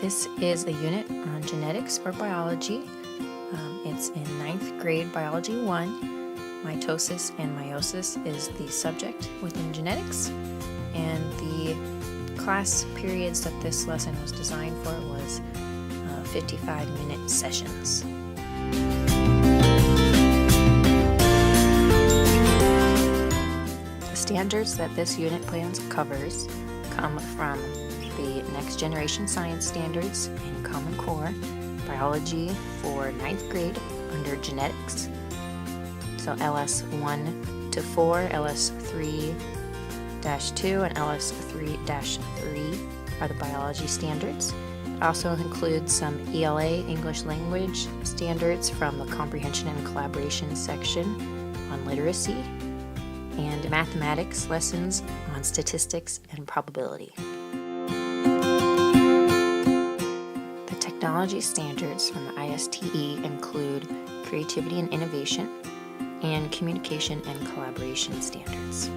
This is a unit on genetics for biology. It's in 9th grade Biology 1. Mitosis and meiosis is the subject within genetics, and the class periods that this lesson was designed for was 55-minute sessions. The standards that this unit plan covers come from the Next Generation Science Standards in Common Core, Biology for 9th grade under Genetics. So LS 1 to 4, LS 3-2, and LS 3-3 are the biology standards. It also includes some ELA, English Language standards from the Comprehension and Collaboration section on literacy, and mathematics lessons on statistics and probability. The technology standards from the ISTE include creativity and innovation and communication and collaboration standards.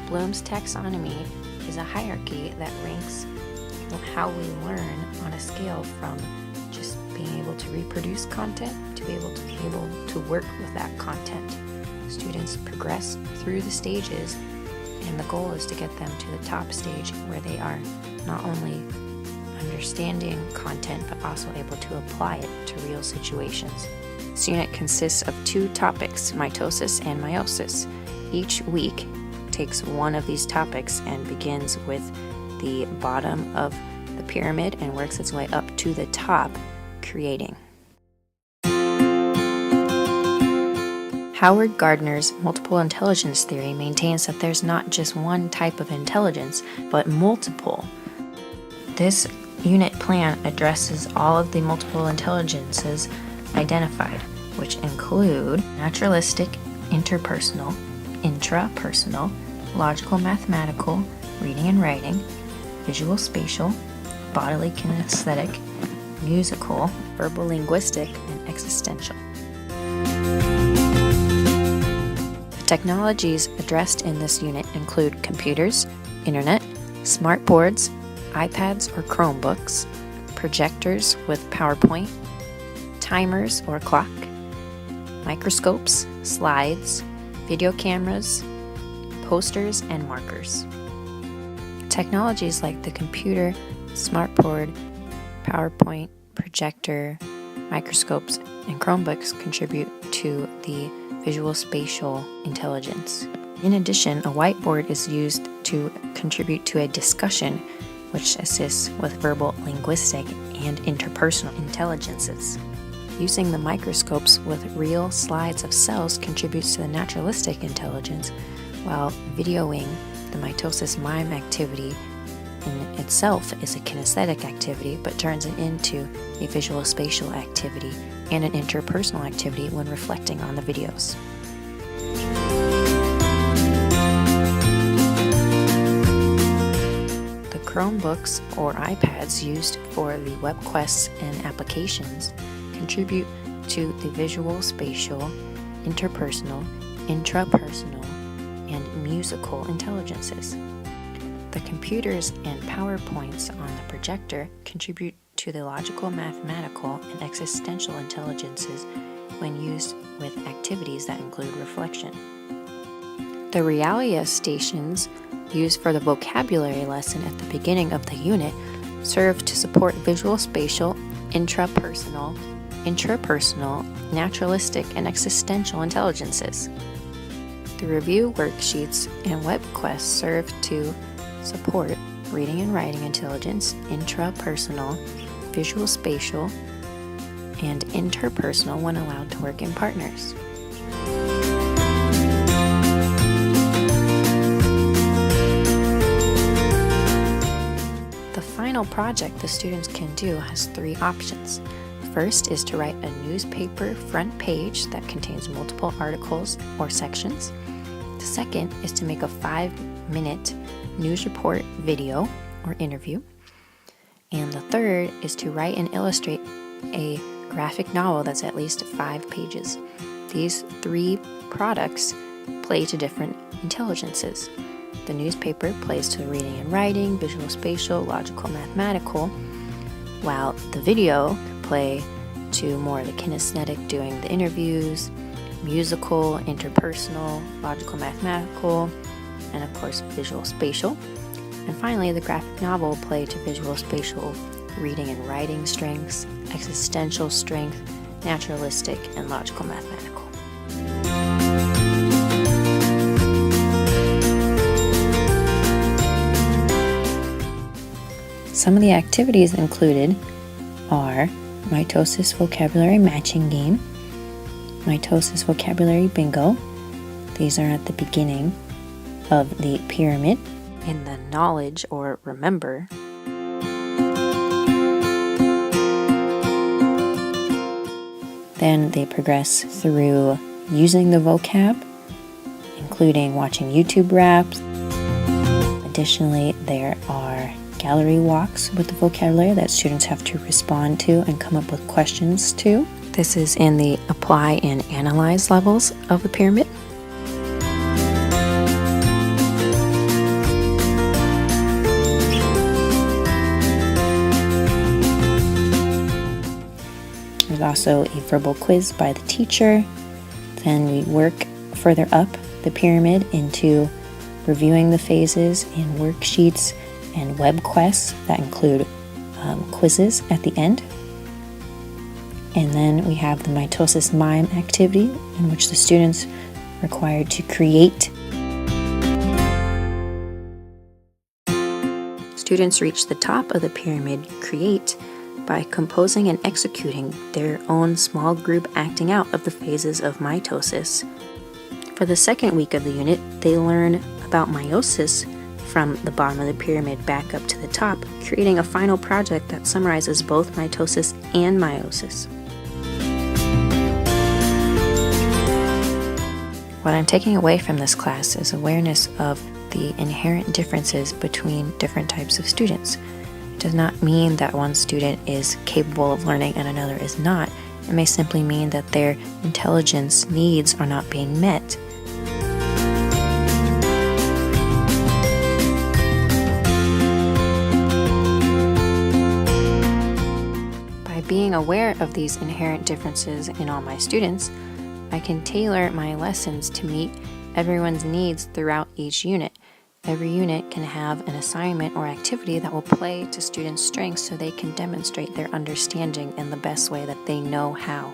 Bloom's taxonomy is a hierarchy that ranks how we learn on a scale from just being able to reproduce content to be able to work with that content. Students progress through the stages, and the goal is to get them to the top stage where they are not only understanding content but also able to apply it to real situations. This unit consists of 2 topics, mitosis and meiosis. Each week takes one of these topics and begins with the bottom of the pyramid and works its way up to the top, creating. Howard Gardner's multiple intelligence theory maintains that there's not just one type of intelligence, but multiple. This unit plan addresses all of the multiple intelligences identified, which include naturalistic, interpersonal, intrapersonal, logical mathematical, reading and writing, visual spatial, bodily kinesthetic, musical, verbal linguistic, and existential. The technologies addressed in this unit include computers, internet, smart boards, iPads or Chromebooks, projectors with PowerPoint, timers or clock, microscopes, slides, video cameras, posters, and markers. Technologies like the computer, smartboard, PowerPoint, projector, microscopes, and Chromebooks contribute to the visual spatial intelligence. In addition, a whiteboard is used to contribute to a discussion, which assists with verbal linguistic and interpersonal intelligences. Using the microscopes with real slides of cells contributes to the naturalistic intelligence, while videoing the mitosis mime activity in itself is a kinesthetic activity, but turns it into a visual spatial activity and an interpersonal activity when reflecting on the videos. The Chromebooks or iPads used for the web quests and applications contribute to the visual spatial, interpersonal, intrapersonal, and musical intelligences. The computers and PowerPoints on the projector contribute to the logical, mathematical, and existential intelligences when used with activities that include reflection. The Realia stations used for the vocabulary lesson at the beginning of the unit serve to support visual spatial, intrapersonal, naturalistic, and existential intelligences. The review worksheets and web quests serve to support reading and writing intelligence, intrapersonal, visual spatial, and interpersonal when allowed to work in partners. The final project the students can do has 3 options. First is to write a newspaper front page that contains multiple articles or sections. The second is to make a 5-minute news report video or interview. And the third is to write and illustrate a graphic novel that's at least 5 pages. These 3 products play to different intelligences. The newspaper plays to reading and writing, visual, spatial, logical, mathematical, while the video can play to more of the kinesthetic, doing the interviews, musical, interpersonal, logical, mathematical, and of course visual, spatial. And finally, the graphic novel play to visual, spatial, reading and writing strengths, existential strength, naturalistic, and logical, mathematical. Some of the activities included are mitosis vocabulary matching game, mitosis vocabulary bingo. These are at the beginning of the pyramid. In the knowledge or remember, then they progress through using the vocab, including watching YouTube raps. Additionally, there are gallery walks with the vocabulary that students have to respond to and come up with questions to. This is in the apply and analyze levels of the pyramid. There's also a verbal quiz by the teacher. Then we work further up the pyramid into reviewing the phases in worksheets and web quests that include quizzes at the end. And then we have the mitosis mime activity, in which the students are required to create. Students reach the top of the pyramid, create, by composing and executing their own small group acting out of the phases of mitosis. For the second week of the unit, they learn about meiosis from the bottom of the pyramid back up to the top, creating a final project that summarizes both mitosis and meiosis. What I'm taking away from this class is awareness of the inherent differences between different types of students. It does not mean that one student is capable of learning and another is not. It may simply mean that their intelligence needs are not being met. By being aware of these inherent differences in all my students, I can tailor my lessons to meet everyone's needs throughout each unit. Every unit can have an assignment or activity that will play to students' strengths so they can demonstrate their understanding in the best way that they know how.